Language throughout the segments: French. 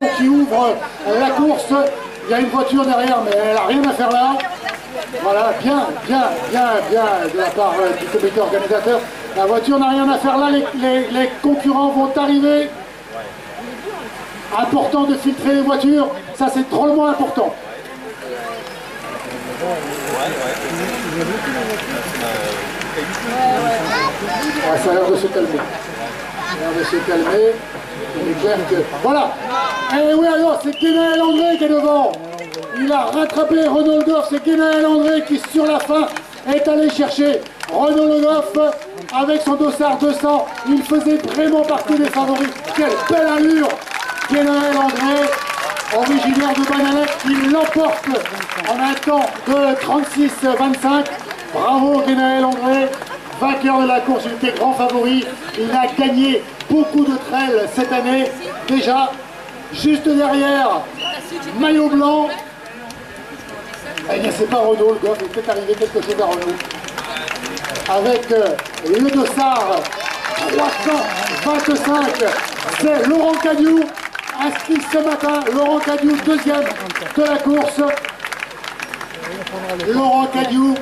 qui ouvre la course. Il y a une voiture derrière, mais elle n'a rien à faire là. Voilà, bien de la part du comité organisateur. La voiture n'a rien à faire là, les concurrents vont arriver. Important de filtrer les voitures, ça c'est drôlement important. Ah, ça a l'air de se calmer. Ça a l'air de se calmer. Il est clair que... Voilà. Et oui, alors c'est Guénaël André qui est devant. Il a rattrapé Renaud Le Goff. C'est Guénaël André qui, sur la fin, est allé chercher Renaud Le Goff avec son dossard 200. Il faisait vraiment partie des favoris. Quelle belle allure! Guénaël André, originaire de Banalec, qui l'emporte en un temps de 36-25. Bravo Guénaël André, vainqueur de la course, il était grand favori. Il a gagné beaucoup de trails cette année. Déjà, juste derrière, maillot blanc. Eh bien, c'est pas Renaud Le Goff, il peut arriver quelque chose à Renaud. Avec le dossard 325, c'est Laurent Cadiou. Inscrit ce matin, Laurent Cadiou, deuxième de la course. Laurent Cadiou,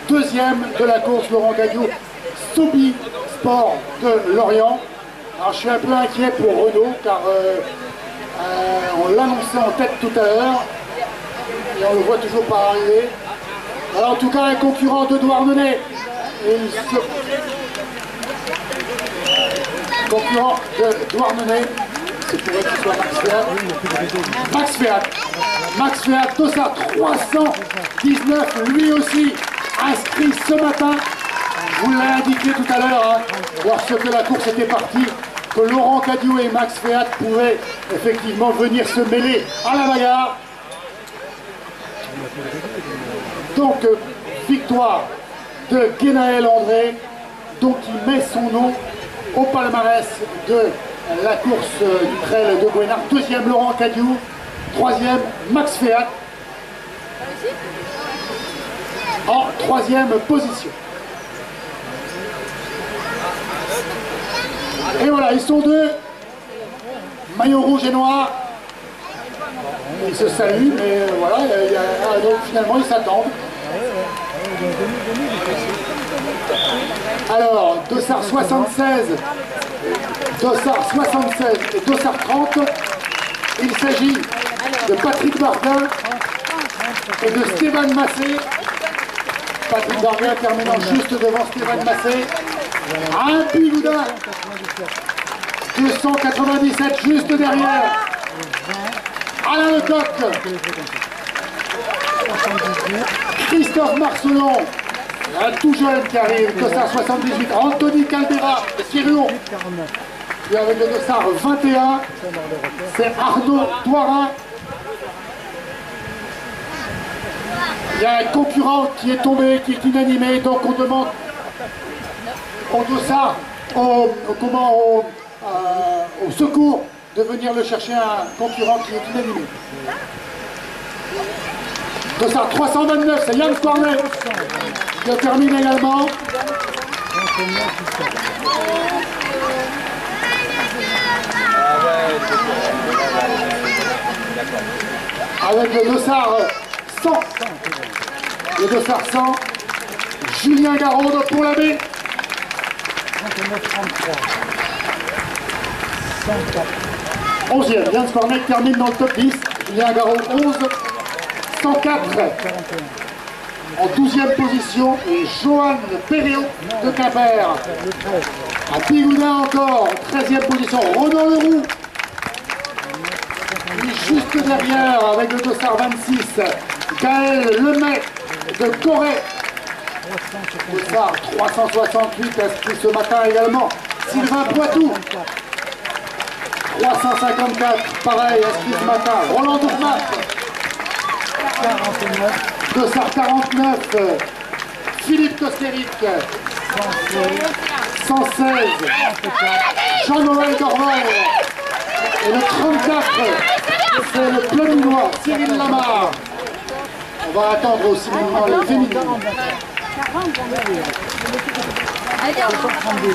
deuxième de la course, Laurent Cadiou, Sobi Sport de Lorient. Alors je suis un peu inquiet pour Renaud, car on l'annonçait en tête tout à l'heure, et on le voit toujours pas arriver. Alors en tout cas, un concurrent de Douarnenez, concurrent de Douarnenez, c'est pour qu'il soit Max Féat, dossard 319, lui aussi inscrit ce matin. Je vous l'ai indiqué tout à l'heure, lorsque la course était partie, que Laurent Cadiou et Max Féat pouvaient effectivement venir se mêler à la bagarre. Donc, victoire de Guénaël André, donc il met son nom au palmarès de la course du trail de Bouénard. Deuxième Laurent Cadiou, troisième Max Féat en troisième position. Et voilà, ils sont deux, maillot rouge et noir. Ils se saluent, mais voilà, donc finalement ils s'attendent. Alors, dossard 76, dossard 76 et dossard 30, il s'agit de Patrick Bardin et de Stéphane Massé. Patrick Bardin terminant juste devant Stéphane Massé. Un Bigoudin, 297 juste derrière. Alain Lecoq, Christophe Marcelon, un tout jeune qui arrive, dossard 78, Anthony Caldera, Thierry, puis avec le dossard 21, c'est Arnaud Thoirin. Il y a un concurrent qui est tombé, qui est inanimé, donc on demande au dossard, au secours, de venir le chercher, un concurrent qui est inanimé. Dossard 329, c'est Yann Cornet qui termine également. Avec le dossard 100. Le dossard 100. Julien Garraud de Pont-l'Abbé. 11e. Yann Cornet termine dans le top 10. Julien Garraud 11. 104. En 12e position, Johan Perriot de Quimper. À Bigoudin encore, en 13e position, Renaud Leroux. Et juste derrière, avec le dossard 26, Gaël Lemay de Corée. Dossard 368, inscrit ce matin également, Sylvain Poitou. 354, pareil, inscrit ce matin, Roland Dourmat. dossard 49, Philippe Kostéric. 116, Jean-Noël Dorval. Et le 34, c'est le Plominois, Cyril Lamar. On va attendre aussi maintenant les féminines. Allez, on va prendre 2.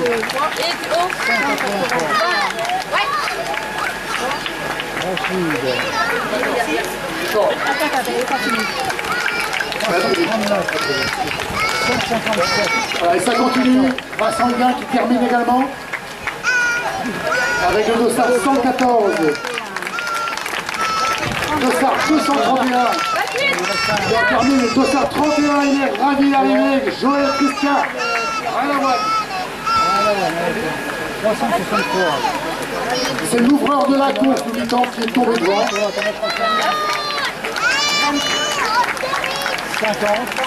Voilà, et ça continue. Vincent Huguin qui termine également. Avec le dossard 114. Dossard 231. Il a terminé le dossard 31. Il est ravi d'arriver. Joël Christian. Rien à voir. C'est l'ouvreur de la course, nous dit-on, qui est tombé devant.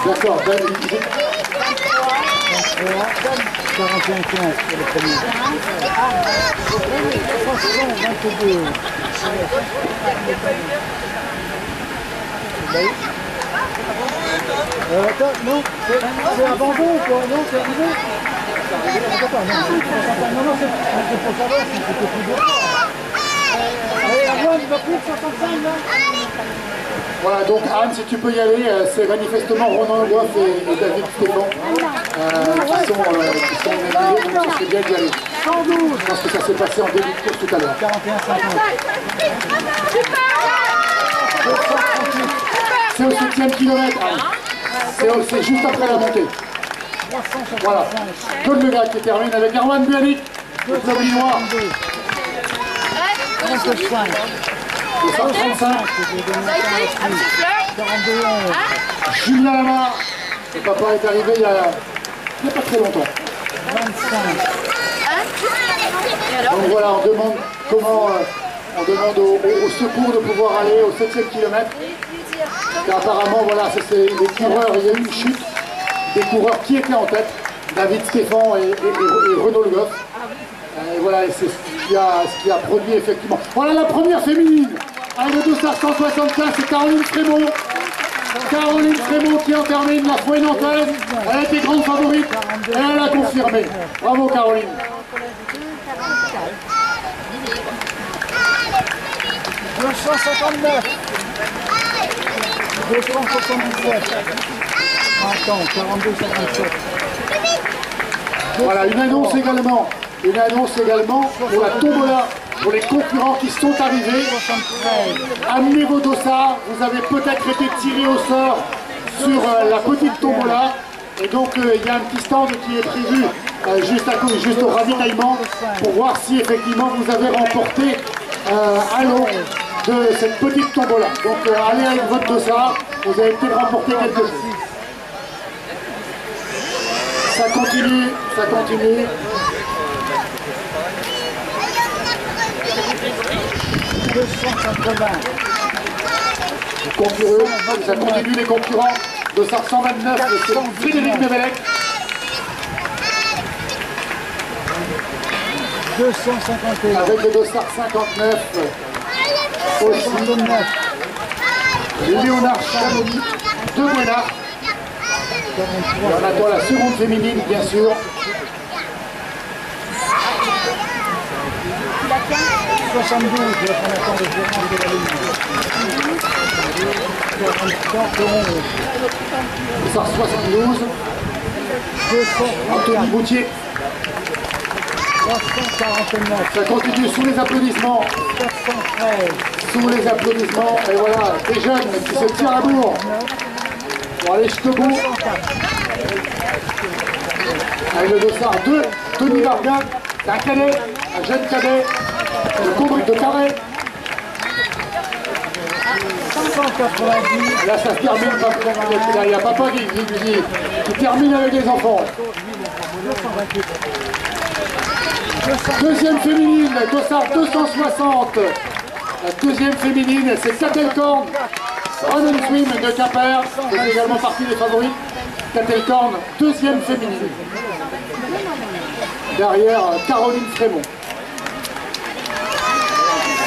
D'accord, ben, 41-15 pour le premier. 22. Attends, non, c'est abandon ou quoi? Non, c'est arrivé. Non, c'est pour savoir si c'était plus beau. Allez, la voile, il va plus de 65 là. Voilà, donc Anne, si tu peux y aller, c'est manifestement Ronan Goff et David Stéphane qui sont éliminés, donc ce serait bien d'y aller. Je pense que ça s'est passé en début de course tout à l'heure. 41-50. C'est au 7e kilomètre, Anne. C'est juste après la montée. Voilà. Claude Legat qui termine avec Erwan Buanic, le club lillois. 35. 235. 42. Julien Lamar, le papa est arrivé il y a pas très longtemps. 25. Donc voilà, on demande comment, on demande au secours de pouvoir aller au 7e kilomètre. Car apparemment, voilà, c'est les coureurs, il y a eu une chute des coureurs qui étaient en tête, David Stéphane et Renaud Le Goff. Et voilà, c'est ce qui a produit effectivement. Voilà la première féminine, avec le dossard 175, c'est Caroline Frémont. Caroline Frémont qui en termine la fouée nantaise. Elle était grande favorite et elle a confirmé. Bravo Caroline. 259. 277. Attends, 42,57. Voilà, une annonce également pour la tombola, pour les concurrents qui sont arrivés. 73. Amenez vos dossards, vous avez peut-être été tirés au sort sur la petite tombola. Et donc il y a un petit stand qui est prévu juste au ravitaillement pour voir si effectivement vous avez remporté un lot de cette petite tombola. Donc allez avec votre dossard, vous avez peut-être remporté quelque chose. Ça continue, ça continue. Ça continue les concurrents. Dossard 129, c'est Frédéric Nevelec. 251. Avec le dossard 59. Aussi. Léonard Chamonix de Buena. On attend la seconde féminine, bien sûr. 72, on attend le virage de la ligne. 71. Dossard 72. 234. Anthony Boutier. 349. Ça continue sous les applaudissements. 413. Sous les applaudissements. Et voilà, des jeunes qui se tirent à bourre. Pour aller jusqu'au bout. Avec le dossard 2, Tony Varga. C'est un cadet, un jeune cadet. Le conduite de carré. 190. Là, ça se termine. Il y a papa qui termine avec les enfants. 228. Deuxième féminine, dossard 260. La deuxième féminine, c'est Catelcorn. Run and Swim de Quimper, c'est également partie des favoris. Catelcorn, deuxième féminine. Derrière, Caroline Frémont.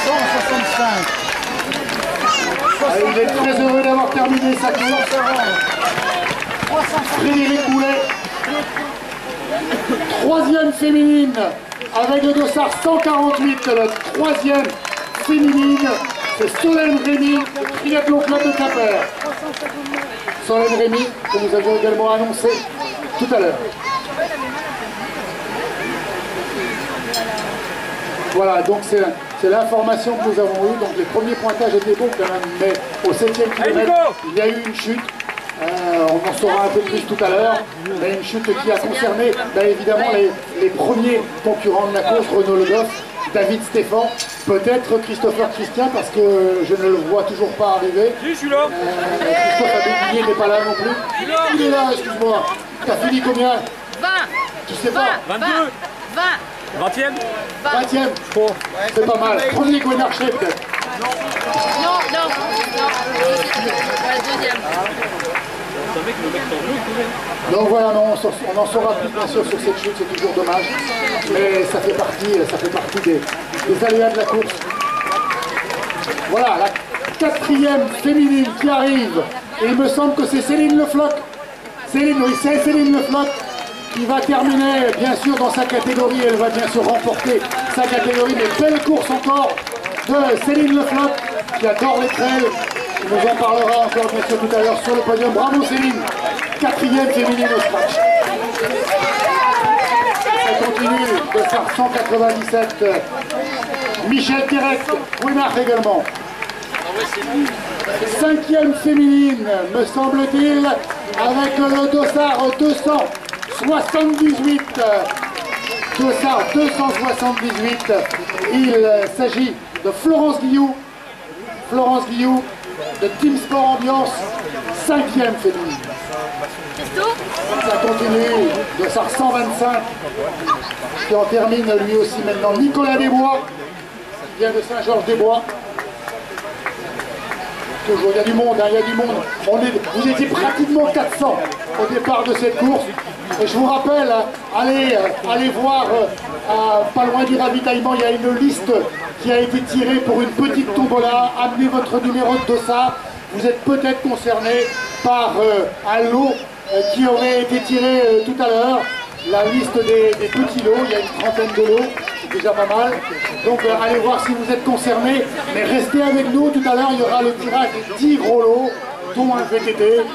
165. Il est très heureux d'avoir terminé sa course. Frédéric Boulet. Troisième féminine, avec le dossard 148, la troisième féminine, c'est Solène Rémy, le Triathlon Club de Quimper. Solène Rémy, que nous avions également annoncé tout à l'heure. Voilà, donc c'est C'est l'information que nous avons eue. Donc les premiers pointages étaient bons quand même, mais au 7e kilomètre, il y a eu une chute. On en saura un peu plus tout à l'heure, mais une chute qui a concerné évidemment les premiers concurrents de la course, Renaud Le Goff, David Stéphan, peut-être Christopher Christian, parce que je ne le vois toujours pas arriver. Si, je suis là. Christophe Abéguillet n'est pas là non plus. Il est là, excuse-moi. T'as fini combien? 20. Tu sais pas? 22. 20. 20e. 20e. Bon, c'est pas mal. Premier Gwenarchet peut-être. Non. La deuxième. Donc voilà, non, on en saura plus bien sûr sur cette chute, c'est toujours dommage. Mais ça fait partie des aléas de la course. Voilà, la 4e féminine qui arrive. Et il me semble que c'est Céline Le Floch. Céline Le Floch qui va terminer bien sûr dans sa catégorie. Elle va bien sûr remporter sa catégorie. Mais belle course encore de Céline Le Floch qui adore les trails. Il nous en parlera encore bien sûr tout à l'heure sur le podium. Bravo Céline, 4e féminine au scratch. Ça continue de faire 197. Michel Terek, Gwenard également. 5e féminine, me semble-t-il, avec le dossard 278. Dossard 278. Il s'agit de Florence Guillou. Florence Guillou de Team Sport Ambiance, 5e féminine. Ça continue, dossard 125, qui en termine lui aussi maintenant. Nicolas Desbois, qui vient de Saint-Georges-des-Bois. Toujours, il y a du monde, il y a du monde. Vous étiez pratiquement 400 au départ de cette course. Et je vous rappelle, allez voir, pas loin du ravitaillement, il y a une liste qui a été tirée pour une petite tombola. Amenez votre numéro de dossard. Vous êtes peut-être concerné par un lot qui aurait été tiré tout à l'heure. La liste des petits lots, il y a une trentaine de lots, c'est déjà pas mal. Donc allez voir si vous êtes concerné, mais restez avec nous. Tout à l'heure, il y aura le tirage des 10 gros lots, dont un VTT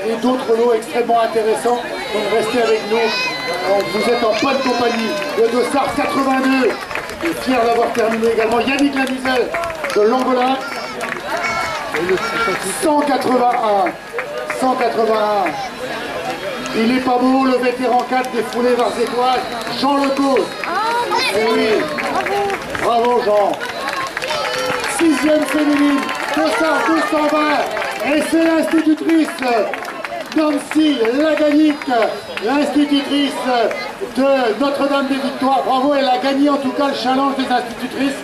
et d'autres lots extrêmement intéressants. Donc restez avec nous, vous êtes en bonne compagnie. Le dossard 82, et fier d'avoir terminé également. Yannick Lanuzel de Langolin. 181. Il est pas beau, le vétéran 4 des foulées varzétoises, Jean Lecause. Eh oui, bravo Jean. 6e féminine, dossard 220. Et c'est l'institutrice Nancy Laganik, l'institutrice de Notre-Dame des Victoires. Bravo, elle a gagné en tout cas le challenge des institutrices.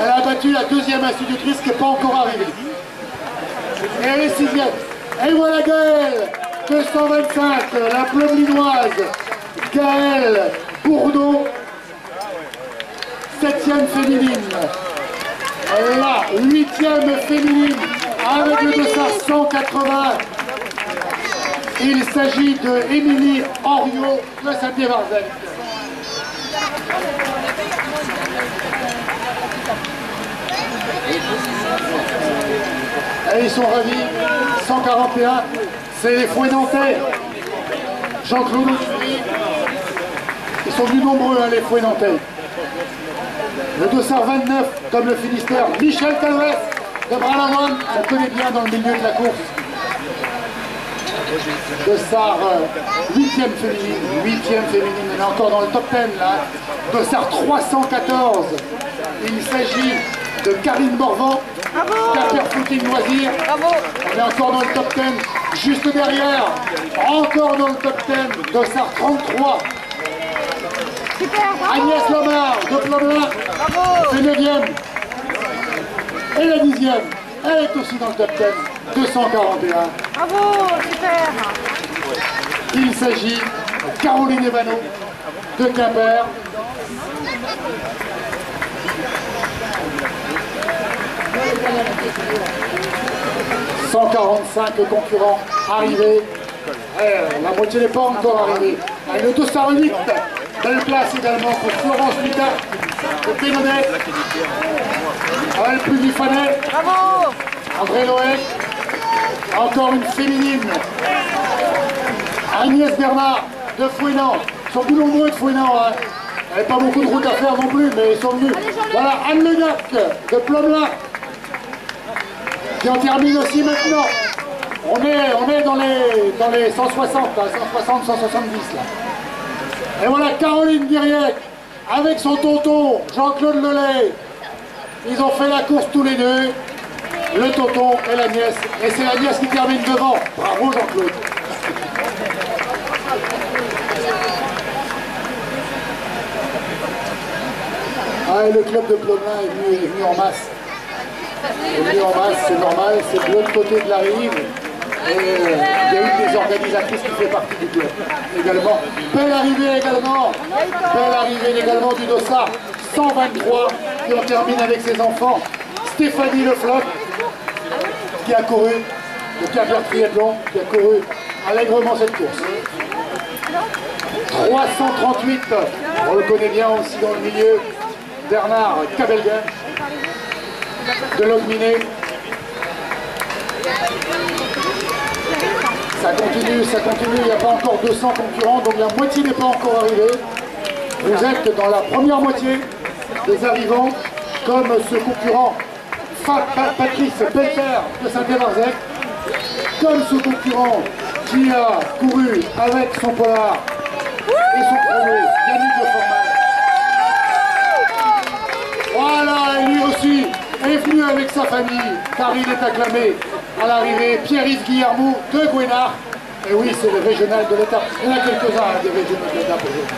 Elle a battu la 2e institutrice qui n'est pas encore arrivée. Et elle est 6e. Et voilà Gaëlle, 225, la Plomblinoise. Gaëlle Bourdeau, 7e féminine. La 8e féminine avec le dossard 180. Il s'agit de Émilie Henriot de Saint-Pierre-Varzel. Et ils sont ravis. 141, c'est les Fouets Nantais. Jean-Claude Oussuy. Ils sont venus nombreux, les Fouets Nantais. Le dossard 29, comme le Finistère, Michel Calvès de Bralamoine. On connaît bien dans le milieu de la course. Dossard 8e féminine, on est encore dans le top 10 là. Dossard 314, il s'agit de Karine Morvan, Quimper Footing Loisirs. On est encore dans le top 10, juste derrière, encore dans le top 10, dossard 33. Super, Agnès Lomard de Plomelin, c'est 9e. Et la 10e, elle est aussi dans le top 10, 241. Bravo, super. Il s'agit de Caroline Evano de Quimper. « 145 concurrents arrivés. La moitié n'est pas encore arrivée. Le 208, belle place également pour Florence Lucas de Pénonnet. Elle plus du Fanet. Bravo. André Loec. Encore une féminine. Agnès Bernard de Fouesnant. Ils sont plus nombreux de Fouesnant. n'y avait pas beaucoup de route à faire non plus, mais ils sont venus. Voilà, Anne Legac de Plomelin qui en termine aussi maintenant. On est dans les 160, 160, 170 là. Et voilà Caroline Guiriec avec son tonton Jean-Claude Lelay. Ils ont fait la course tous les deux, le tonton et la nièce. Et c'est la nièce qui termine devant. Bravo Jean-Claude. Ah, et le club de Plomelin est venu en masse. C'est normal, c'est de l'autre côté de la rive. Et il y a une des organisatrices qui fait partie du club également. Belle arrivée également du Dossard 123 qui en termine avec ses enfants. Stéphanie Le Floch qui a couru, le Cap-Vert Triathlon, qui a couru allègrement cette course. 338, on le connaît bien aussi dans le milieu, Bernard Cabelgan de Logminé. Ça continue, il n'y a pas encore 200 concurrents, donc la moitié n'est pas encore arrivée. Vous êtes dans la première moitié des arrivants, comme ce concurrent Patrice Belter de Saint-Évarzec, comme ce concurrent qui a couru avec son polar et son chrono, Yannick de Formal. Voilà, et lui aussi est venu avec sa famille, car il est acclamé à l'arrivée, Pierre-Yves Guillermo de Gouénard. Et oui, c'est le régional de l'étape. Il y en a quelques-uns des régionaux de l'étape aujourd'hui.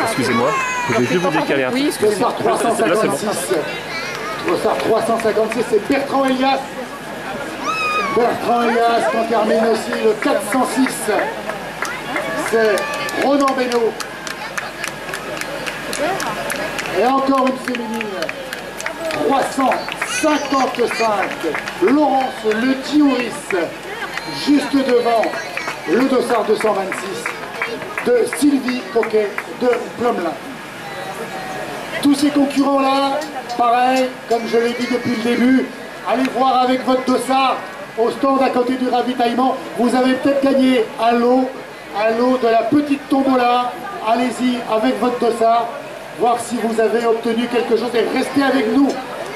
Excusez-moi, pouvez-vous vous décaler un peu? Oui, excusez-moi. Dossard 356. Dossard 356, c'est Bertrand Elias. Bertrand Elias qui en termine aussi le 406. C'est Ronan Beno. Et encore une féminine. 355. Laurence Le Tiouris. Juste devant le Dossard 226 de Sylvie Coquet de Plomelin. Tous ces concurrents-là, pareil, comme je l'ai dit depuis le début, allez voir avec votre Dossard au stand à côté du ravitaillement. Vous avez peut-être gagné un lot de la petite tombola. Allez-y avec votre Dossard, voir si vous avez obtenu quelque chose et restez avec nous.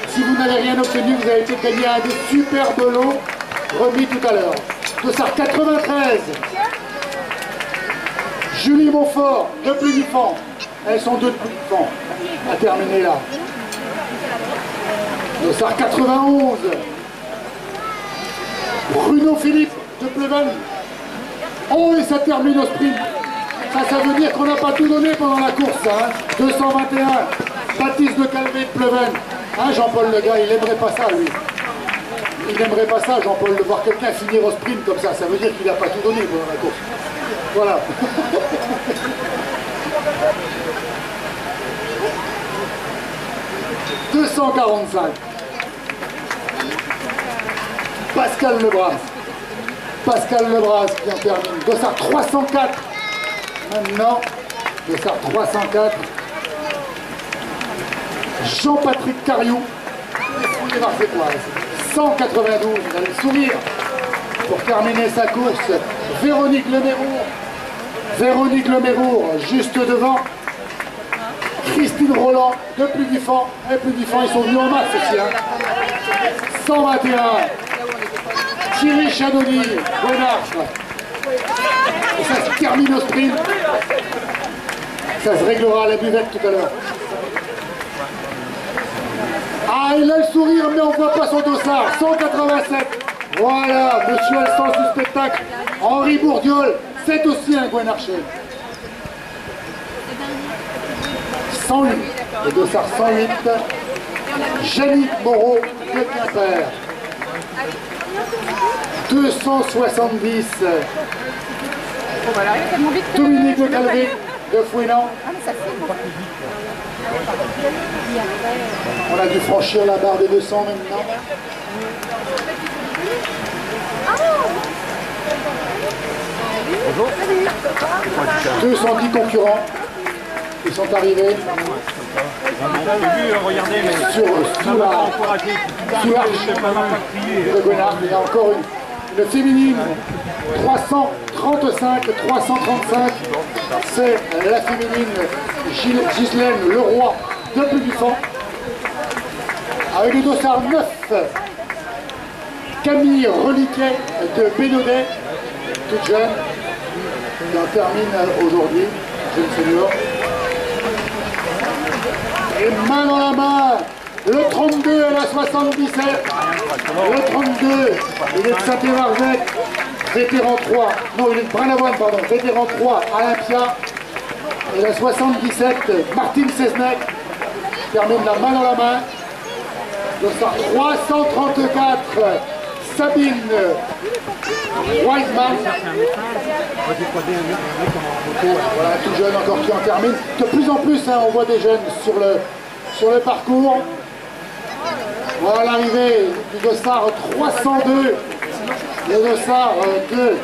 Si vous n'avez rien obtenu, vous avez peut-être gagné un des superbes lots remis tout à l'heure. Dossard 93. Julie Montfort de Plugifan. Elles sont deux de Plugifan à terminer là. Dossard 91. Bruno Philippe de Pleven. Oh, et ça termine au sprint. Ça veut dire qu'on n'a pas tout donné pendant la course. Hein. 221. Baptiste de Calvé de Pleven. Hein, Jean-Paul le gars, il n'aimerait pas ça lui. Il n'aimerait pas ça, Jean-Paul, de voir quelqu'un finir au sprint comme ça. Ça veut dire qu'il n'a pas tout donné pendant la course. Voilà. « 245. Pascal Lebras. Pascal Lebras qui en termine. Dossard 304. Maintenant, Dossard 304. Jean-Patrick Cariou. Les Marseillaise. 192. Il a le sourire pour terminer sa course. Véronique Leméroux. Véronique Leméroux, juste devant. Christine Roland de Plugifan. Et Plugifan, ils sont venus en masse aussi. Hein. 121. Thierry Chadoni, Bonarche. Et ça se termine au sprint. Ça se réglera à la buvette tout à l'heure. Ah, il a le sourire, mais on ne voit pas son Dossard. 187. Voilà, monsieur a le sens du spectacle. Henri Bourdiol, c'est aussi un Gouénarchet. 108. Le Dossard 108. Jannick Moreau de Quimper. 270. Dominique Le Calvé de Fouinan. On a dû franchir la barre des 200 maintenant. Bonjour. 210 concurrents qui sont arrivés sous l'arche de Gouénard. Il y a encore féminine 335, c'est la féminine Ghislaine Leroy de Pudufan. Avec le dossard 9, Camille Reliquet de Bénodet, toute jeune, qui en termine aujourd'hui, jeune senior. Et main dans la main, le 32 et la 77. Le 32, il est de Saint-Évarzec, vétéran 3. Non, il est de Brin-Lavoine, pardon, vétéran 3, Olympia. Et la 77, Martine Seznec, termine la main dans la main. Le 334, Sabine Wiseman. Voilà, tout jeune encore qui en termine. De plus en plus, hein, on voit des jeunes sur le parcours. Voilà l'arrivée du dossard 302, le dossard de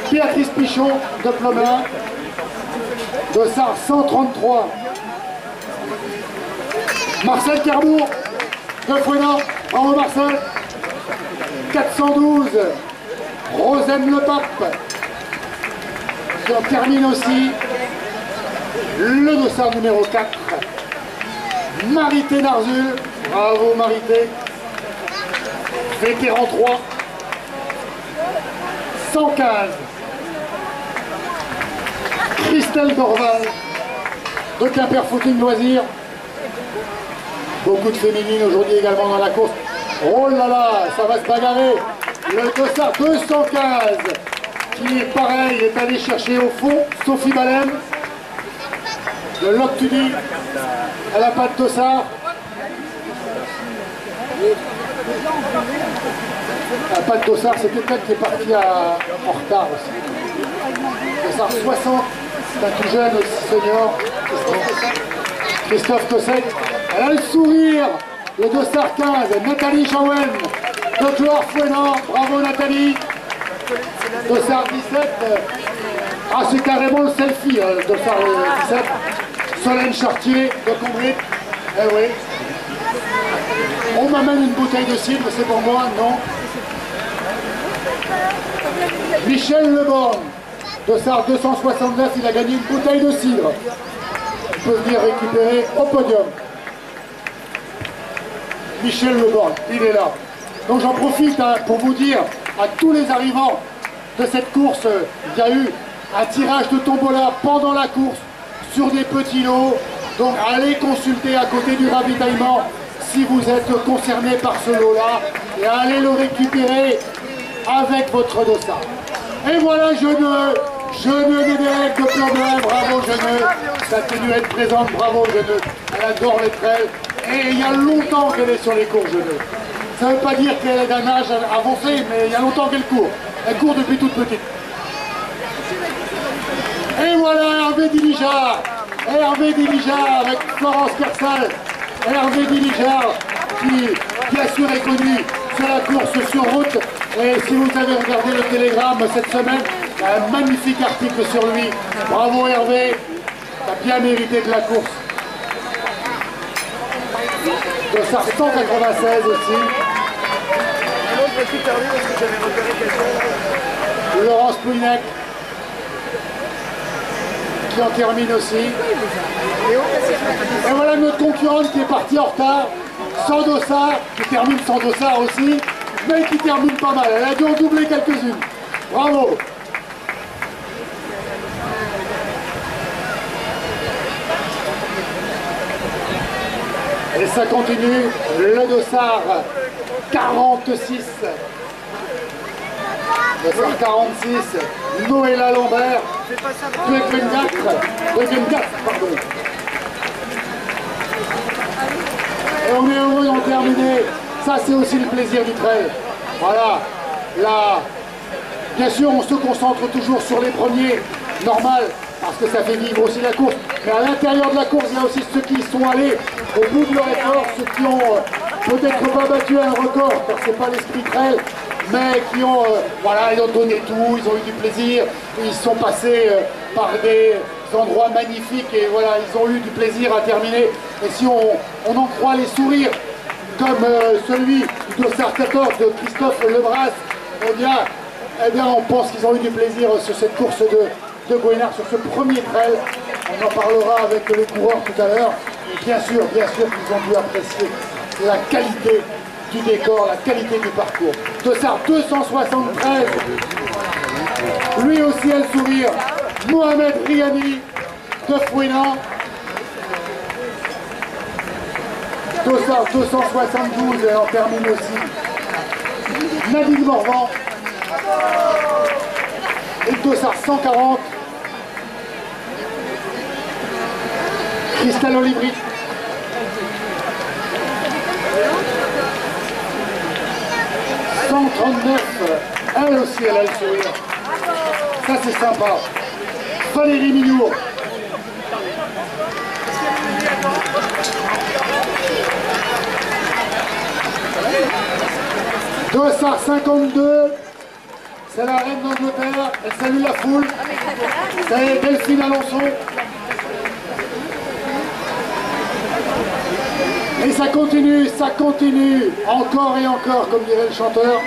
Béatrice Pichon de Plomelin. Dossard 133, Marcel Carbour de Fouenan. Bravo Marcel. 412, Rosen Le Pape, qui en termine aussi. Le dossard numéro 4, Marité Narzul. Bravo Marité. Vétéran 3. 115, Christelle Dorval de Quimper Footing Loisirs. Beaucoup de féminines aujourd'hui également dans la course. Oh là là, ça va se bagarrer. Le dossard 215 qui, pareil, est allé chercher au fond Sophie Balem de Loctudy. Elle n'a pas de dossard. Elle n'a pas de dossard, c'est quelqu'un qui est parti en retard aussi. Dossard 60, c'est un tout jeune aussi senior. Christophe Tossec. Elle a le sourire. Le dossard 15, Nathalie Chaouen de Cloire Fouenan. Bravo Nathalie. Dossard 17. Ah, c'est carrément le selfie, le dossard 17. Solène Chartier de Combray. Eh oui. On m'amène une bouteille de cidre, c'est pour moi, non? Michel Leborgne, dossard 269, il a gagné une bouteille de cidre. Il peut venir récupérer au podium. Michel Leborgne, il est là. Donc j'en profite hein, pour vous dire à tous les arrivants de cette course, il y a eu un tirage de tombola pendant la course sur des petits lots. Donc allez consulter à côté du ravitaillement si vous êtes concerné par ce lot-là et allez le récupérer avec votre dossard. Et voilà Jeuneux de Derek de Plomelin, bravo Jeuneux, ça continue à être présente, bravo Jeuneux, elle adore les trails et il y a longtemps qu'elle est sur les cours Jeuneux. Ça ne veut pas dire qu'elle est d'un âge avancé, mais il y a longtemps qu'elle court. Elle court depuis toute petite. Et voilà Hervé Dilijard avec Florence Kersal. Hervé Dilijard qui bien sûr est connu sur la course sur route. Et si vous avez regardé le Télégramme cette semaine, un magnifique article sur lui. Bravo Hervé, t'as bien mérité de la course. Dossard 196 aussi. Laurence Pouinec qui en termine aussi. Et voilà notre concurrente qui est partie en retard, sans dossard, qui termine sans dossard aussi, mais qui termine pas mal. Elle a dû en doubler quelques-unes. Bravo. Et ça continue, le dossard 46. Dossard 46, Noëlla Lambert, de Gwengat, pardon. Et on est heureux d'en terminer. Ça, c'est aussi le plaisir du trail. Voilà. Là, bien sûr, on se concentre toujours sur les premiers, normal, parce que ça fait vivre aussi la course. Mais à l'intérieur de la course, il y a aussi ceux qui sont allés au bout de leur effort, ceux qui ont peut-être pas battu un record, car c'est pas l'esprit trail, mais qui ont, voilà, ils ont donné tout, ils ont eu du plaisir, ils sont passés par des endroits magnifiques et voilà, ils ont eu du plaisir à terminer. Et si on en croit les sourires, comme celui du dossard 14 de Christophe Lebras, eh bien, Eh bien, on pense qu'ils ont eu du plaisir sur cette course de Gouénard, sur ce premier trail. On en parlera avec les coureurs tout à l'heure. Et bien sûr qu'ils ont dû apprécier la qualité du décor, la qualité du parcours. Dossard 273, lui aussi a le sourire. Mohamed Riani de Fouesnant. Dossard 272 et en termine aussi Nabil Morvan. Et Dossard 140. Christelle Olivry. Elle aussi, elle a le sourire. Ça, c'est sympa. Valérie Mignour. Dossard 52. C'est la reine d'Angleterre. Elle salue la foule. C'est Delphine Alonso. Et ça continue, encore et encore, comme dirait le chanteur.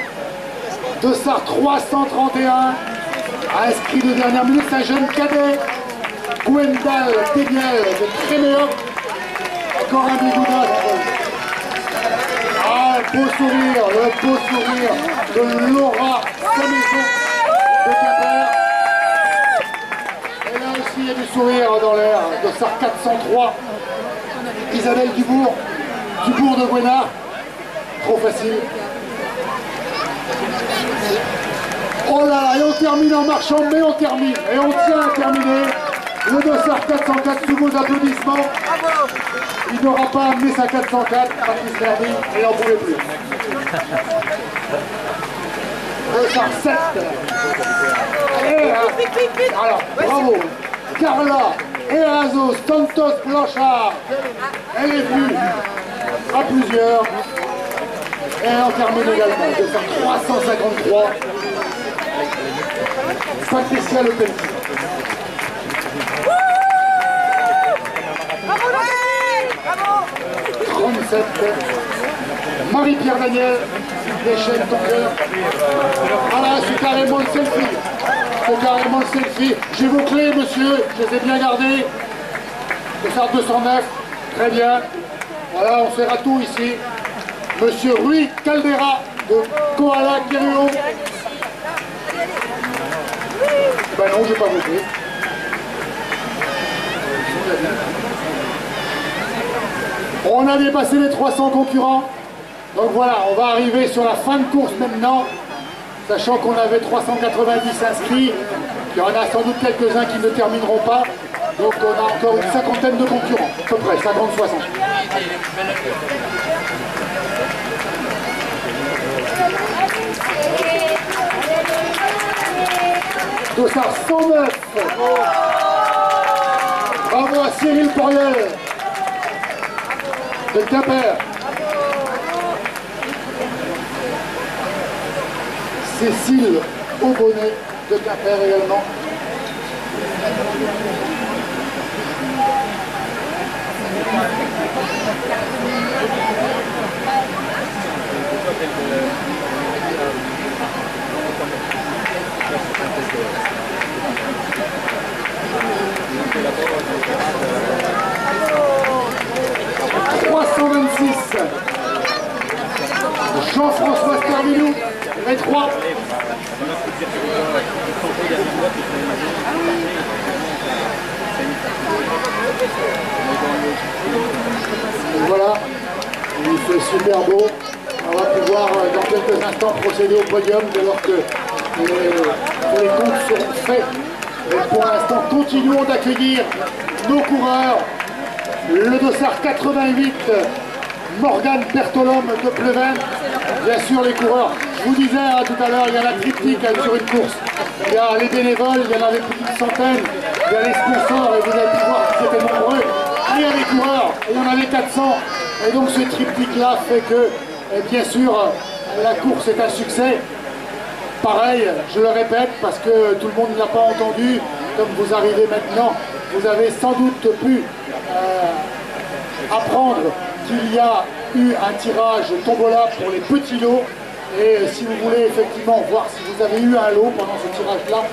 Dossard 331, a inscrit de dernière minute, c'est un jeune cadet. Gwendal Tebiel de Tréméoc. Encore un bigoudin. Ah, le beau sourire de Laura Samaison de Quimper. Et là aussi, il y a du sourire dans l'air. Dossard 403, Isabelle Dubourg de Gouénard. Trop facile. Oh là là, et on termine en marchant, mais on termine. Et on tient à terminer. Le Dossard 404 sous vos applaudissements. Il n'aura pas amené sa 404, Patrice Verdi, et il n'en pouvait plus. Dossard 7. Et, alors, bravo. Carla Erazo Santos Blanchard. Elle est venue à plusieurs. Et elle en termine également. Dossard 353. Patricia Le Pen. Bravo 37. Marie-Pierre Daniel. Déchaîne ton cœur. Voilà, c'est carrément le selfie. C'est carrément le selfie. J'ai vos clés, monsieur. Je les ai bien gardées. Dossard 209. Très bien. Voilà, on sert à tout ici. Monsieur Rui Caldera de Koala Kiruo. Ben non, j'ai pas voté. On a dépassé les 300 concurrents. Donc voilà, on va arriver sur la fin de course maintenant. Sachant qu'on avait 390 inscrits. Il y en a sans doute quelques-uns qui ne termineront pas. Donc on a encore une cinquantaine de concurrents. À peu près, 50-60. Dossard 109. Bravo à Cyril Poriel de Quimper. Cécile Aubonnet de Quimper également. Jean-François Stervilou, les 3. Voilà, il fait super beau. On va pouvoir dans quelques instants procéder au podium dès lors que les comptes seront faits. Et pour l'instant, continuons d'accueillir nos coureurs. Le Dossard 88, Morgane Bertolome de Pleven. Bien sûr, les coureurs, je vous disais tout à l'heure, il y a la triptyque sur une course. Il y a les bénévoles, il y en avait plus d'une centaine. Il y a les sponsors, et vous avez pu voir qu'ils étaient nombreux. Et il y a les coureurs, et il y en avait 400. Et donc ce triptyque-là fait que, bien sûr, la course est un succès. Pareil, je le répète, parce que tout le monde ne l'a pas entendu, comme vous arrivez maintenant, vous avez sans doute pu apprendre qu'il y a eu un tirage tombola pour les petits lots. Et si vous voulez effectivement voir si vous avez eu un lot pendant ce tirage-là,